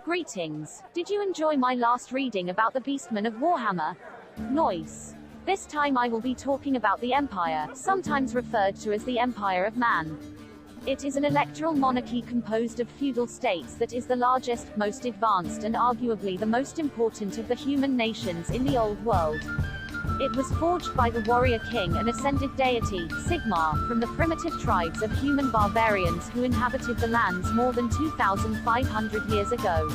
Greetings. Did you enjoy my last reading about the Beastmen of Warhammer? Noise. This time I will be talking about the Empire, sometimes referred to as the Empire of Man. It is an electoral monarchy composed of feudal states that is the largest, most advanced and arguably the most important of the human nations in the Old World. It was forged by the warrior king and ascended deity, Sigmar, from the primitive tribes of human barbarians who inhabited the lands more than 2,500 years ago.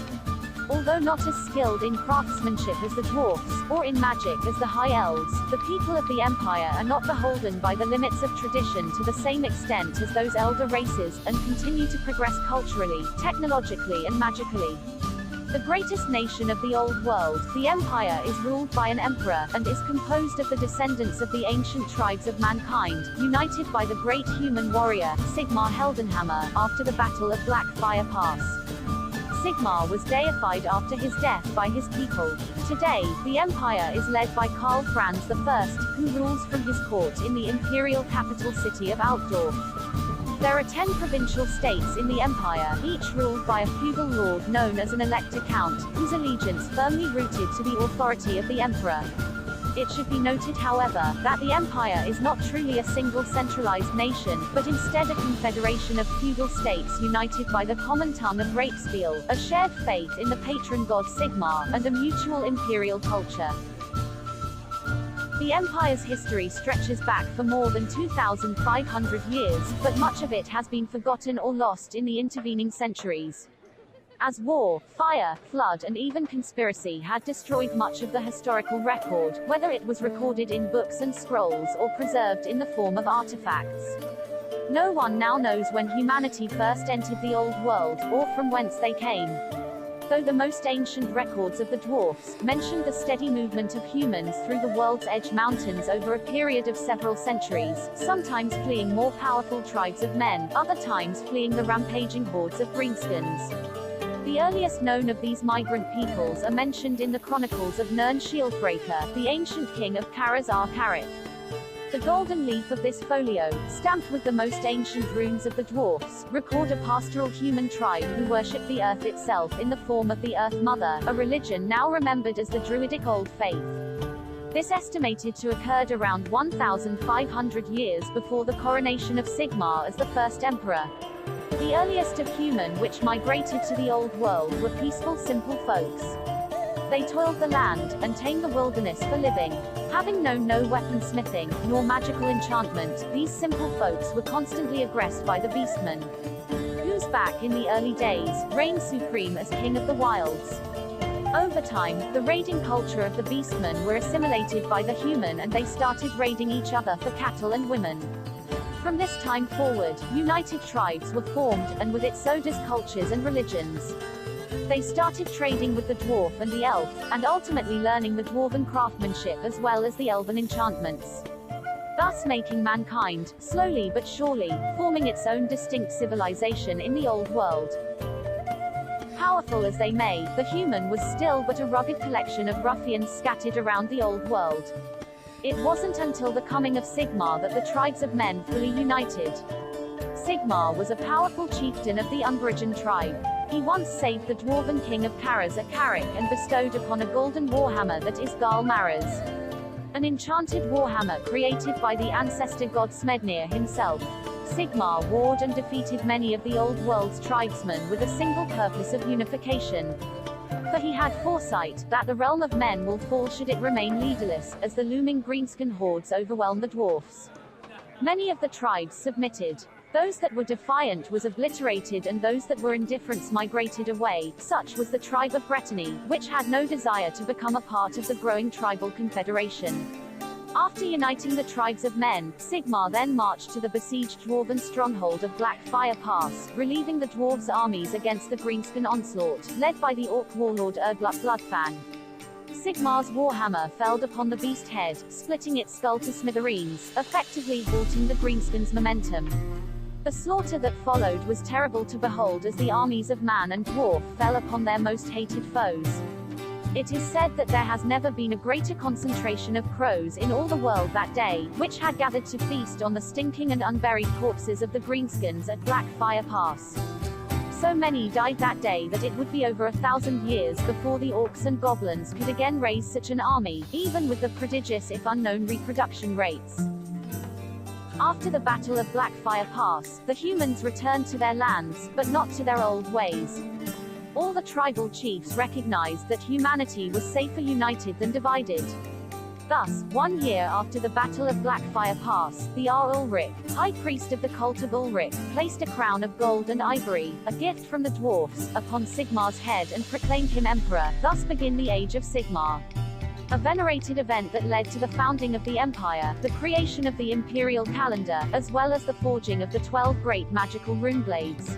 Although not as skilled in craftsmanship as the dwarfs, or in magic as the High Elves, the people of the Empire are not beholden by the limits of tradition to the same extent as those elder races, and continue to progress culturally, technologically and magically. The greatest nation of the Old World, the Empire is ruled by an emperor, and is composed of the descendants of the ancient tribes of mankind, united by the great human warrior, Sigmar Heldenhammer, after the Battle of Blackfire Pass. Sigmar was deified after his death by his people. Today, the Empire is led by Karl Franz I, who rules from his court in the imperial capital city of Altdorf. There are 10 provincial states in the Empire, each ruled by a feudal lord known as an elector count, whose allegiance firmly rooted to the authority of the emperor. It should be noted, however, that the Empire is not truly a single centralized nation, but instead a confederation of feudal states united by the common tongue of Rapespiel, a shared faith in the patron god Sigmar, and a mutual imperial culture. The Empire's history stretches back for more than 2,500 years, but much of it has been forgotten or lost in the intervening centuries. As war, fire, flood and even conspiracy had destroyed much of the historical record, whether it was recorded in books and scrolls or preserved in the form of artifacts. No one now knows when humanity first entered the Old World, or from whence they came. Though the most ancient records of the dwarfs mentioned the steady movement of humans through the World's Edge Mountains over a period of several centuries, sometimes fleeing more powerful tribes of men, other times fleeing the rampaging hordes of greenskins. The earliest known of these migrant peoples are mentioned in the chronicles of Nirn Shieldbreaker, the ancient king of Karaz-Ar-Karith. The golden leaf of this folio, stamped with the most ancient runes of the dwarfs, record a pastoral human tribe who worship the earth itself in the form of the Earth Mother, a religion now remembered as the Druidic Old Faith. This estimated to occurred around 1,500 years before the coronation of Sigmar as the first emperor. The earliest of human which migrated to the Old World were peaceful simple folks. They toiled the land, and tamed the wilderness for living. Having known no weaponsmithing, nor magical enchantment, these simple folks were constantly aggressed by the Beastmen, whose back in the early days, reigned supreme as king of the wilds. Over time, the raiding culture of the Beastmen were assimilated by the human and they started raiding each other for cattle and women. From this time forward, united tribes were formed, and with it so does cultures and religions. They started trading with the dwarf and the elf, and ultimately learning the dwarven craftsmanship as well as the elven enchantments. Thus making mankind, slowly but surely, forming its own distinct civilization in the Old World. Powerful as they may, the human was still but a rugged collection of ruffians scattered around the Old World. It wasn't until the coming of Sigmar that the tribes of men fully united. Sigmar was a powerful chieftain of the Umbrigan tribe. He once saved the dwarven king of Karaz-Ar-Karith and bestowed upon a golden warhammer that is Gal Maraz, an enchanted warhammer created by the ancestor god Smednir himself. Sigmar warred and defeated many of the Old World's tribesmen with a single purpose of unification. For he had foresight, that the realm of men will fall should it remain leaderless, as the looming greenskin hordes overwhelm the dwarfs. Many of the tribes submitted. Those that were defiant was obliterated and those that were indifferent migrated away. Such was the tribe of Brittany, which had no desire to become a part of the growing tribal confederation. After uniting the tribes of men, Sigmar then marched to the besieged dwarven stronghold of Blackfire Pass, relieving the dwarves' armies against the greenskin onslaught, led by the orc warlord Urdglut Bloodfang. Sigmar's warhammer felled upon the beast head, splitting its skull to smithereens, effectively halting the greenskin's momentum. The slaughter that followed was terrible to behold as the armies of man and dwarf fell upon their most hated foes. It is said that there has never been a greater concentration of crows in all the world that day, which had gathered to feast on the stinking and unburied corpses of the greenskins at Blackfire Pass. So many died that day that it would be over 1,000 years before the orcs and goblins could again raise such an army, even with the prodigious if unknown reproduction rates. After the Battle of Blackfire Pass, the humans returned to their lands, but not to their old ways. All the tribal chiefs recognized that humanity was safer united than divided. Thus, 1 year after the Battle of Blackfire Pass, the Ulrich, high priest of the cult of Ulrich, placed a crown of gold and ivory, a gift from the dwarfs, upon Sigmar's head and proclaimed him emperor, thus begin the Age of Sigmar. A venerated event that led to the founding of the Empire, the creation of the imperial calendar, as well as the forging of the 12 great magical runeblades.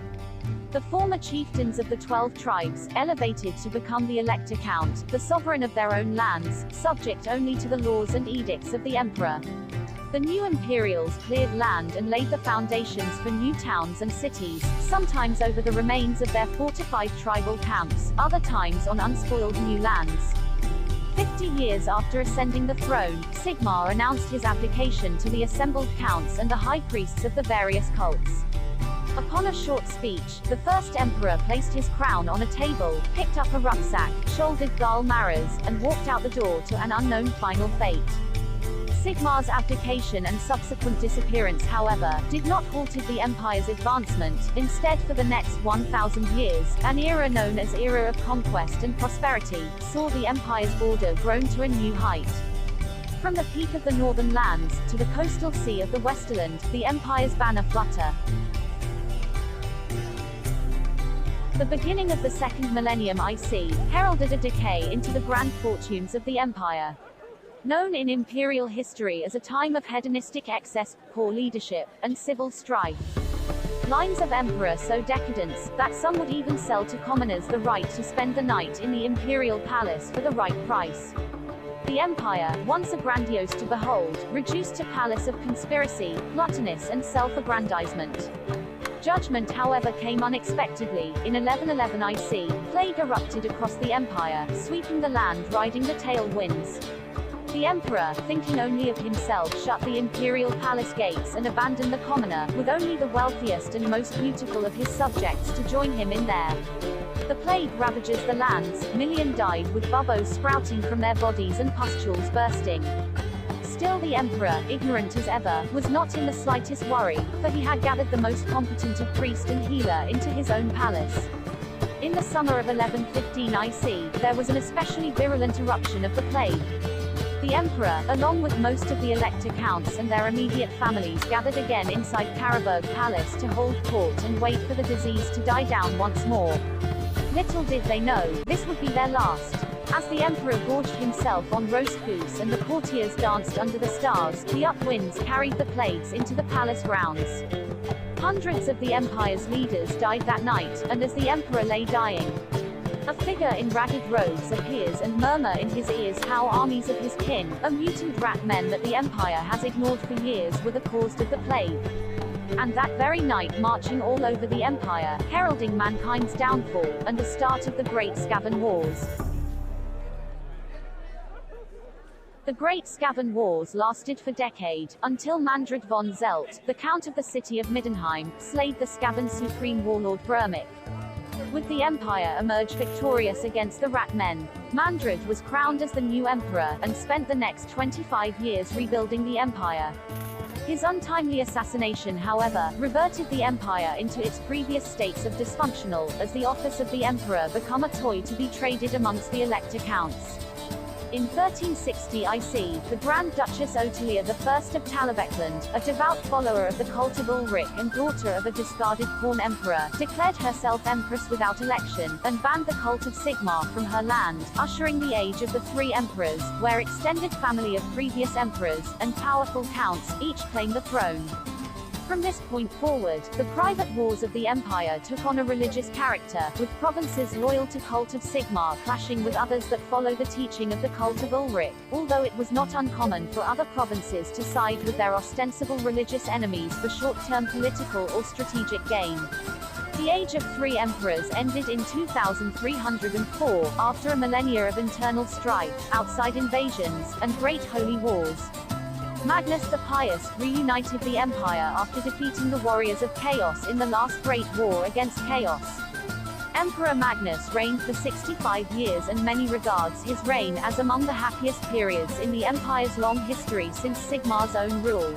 The former chieftains of the 12 tribes, elevated to become the Elector Count, the sovereign of their own lands, subject only to the laws and edicts of the Emperor. The new Imperials cleared land and laid the foundations for new towns and cities, sometimes over the remains of their fortified tribal camps, other times on unspoiled new lands. 50 years after ascending the throne, Sigmar announced his abdication to the assembled counts and the high priests of the various cults. Upon a short speech, the first emperor placed his crown on a table, picked up a rucksack, shouldered Gal Maras, and walked out the door to an unknown final fate. Sigmar's abdication and subsequent disappearance, however, did not halt the Empire's advancement. Instead, for the next 1,000 years, an era known as Era of Conquest and Prosperity, saw the Empire's border grown to a new height. From the peak of the northern lands, to the coastal sea of the Westerland, the Empire's banner flutter. The beginning of the second millennium IC heralded a decay into the grand fortunes of the Empire. Known in imperial history as a time of hedonistic excess, poor leadership, and civil strife. Lines of emperor so decadence, that some would even sell to commoners the right to spend the night in the imperial palace for the right price. The Empire, once a grandiose to behold, reduced to palace of conspiracy, gluttonous and self-aggrandizement. Judgment, however, came unexpectedly. In 1111 IC, plague erupted across the Empire, sweeping the land riding the tailwinds. The emperor, thinking only of himself, shut the imperial palace gates and abandoned the commoner, with only the wealthiest and most beautiful of his subjects to join him in there. The plague ravages the lands, millions died with buboes sprouting from their bodies and pustules bursting. Still the emperor, ignorant as ever, was not in the slightest worry, for he had gathered the most competent of priest and healer into his own palace. In the summer of 1115 IC, there was an especially virulent eruption of the plague. The emperor, along with most of the elector counts and their immediate families, gathered again inside Karaberg Palace to hold court and wait for the disease to die down once more. Little did they know, this would be their last. As the emperor gorged himself on roast goose and the courtiers danced under the stars, the upwinds carried the plagues into the palace grounds. Hundreds of the empire's leaders died that night, and as the emperor lay dying, a figure in ragged robes appears and murmur in his ears how armies of his kin, a mutant rat men that the empire has ignored for years, were the cause of the plague. And that very night, marching all over the empire, heralding mankind's downfall, and the start of the Great Skaven Wars. The Great Skaven Wars lasted for decades, until Mandred von Zelt, the Count of the city of Middenheim, slayed the Skaven supreme warlord Brumik. With the Empire emerged victorious against the Rat Men. Mandred was crowned as the new emperor, and spent the next 25 years rebuilding the Empire. His untimely assassination, however, reverted the Empire into its previous states of dysfunctional, as the office of the Emperor became a toy to be traded amongst the elector counts. In 1360 IC, the Grand Duchess Otilia I of Talabecland, a devout follower of the cult of Ulrich and daughter of a discarded pawn emperor, declared herself empress without election, and banned the cult of Sigmar from her land, ushering the age of the three emperors, where extended family of previous emperors, and powerful counts, each claimed the throne. From this point forward, the private wars of the empire took on a religious character, with provinces loyal to cult of Sigmar clashing with others that follow the teaching of the cult of Ulrich, although it was not uncommon for other provinces to side with their ostensible religious enemies for short-term political or strategic gain. The age of three emperors ended in 2304, after a millennia of internal strife, outside invasions, and great holy wars. Magnus the Pious reunited the empire after defeating the warriors of Chaos in the last great war against Chaos. Emperor Magnus reigned for 65 years, and many regards his reign as among the happiest periods in the Empire's long history since Sigmar's own rule.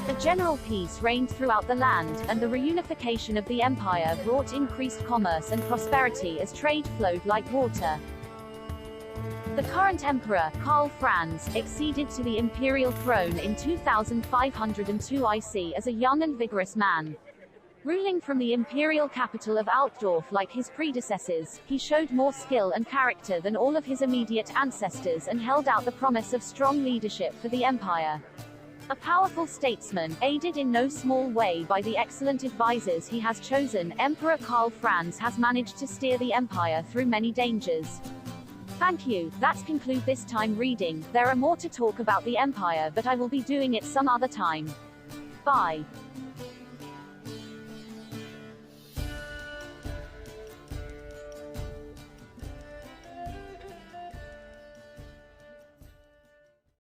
A general peace reigned throughout the land, and the reunification of the Empire brought increased commerce and prosperity as trade flowed like water. The current emperor, Karl Franz, acceded to the imperial throne in 2502 IC as a young and vigorous man. Ruling from the imperial capital of Altdorf like his predecessors, he showed more skill and character than all of his immediate ancestors and held out the promise of strong leadership for the empire. A powerful statesman, aided in no small way by the excellent advisors he has chosen, Emperor Karl Franz has managed to steer the empire through many dangers. Thank you, that concludes this time reading. There are more to talk about the empire, but I will be doing it some other time. Bye.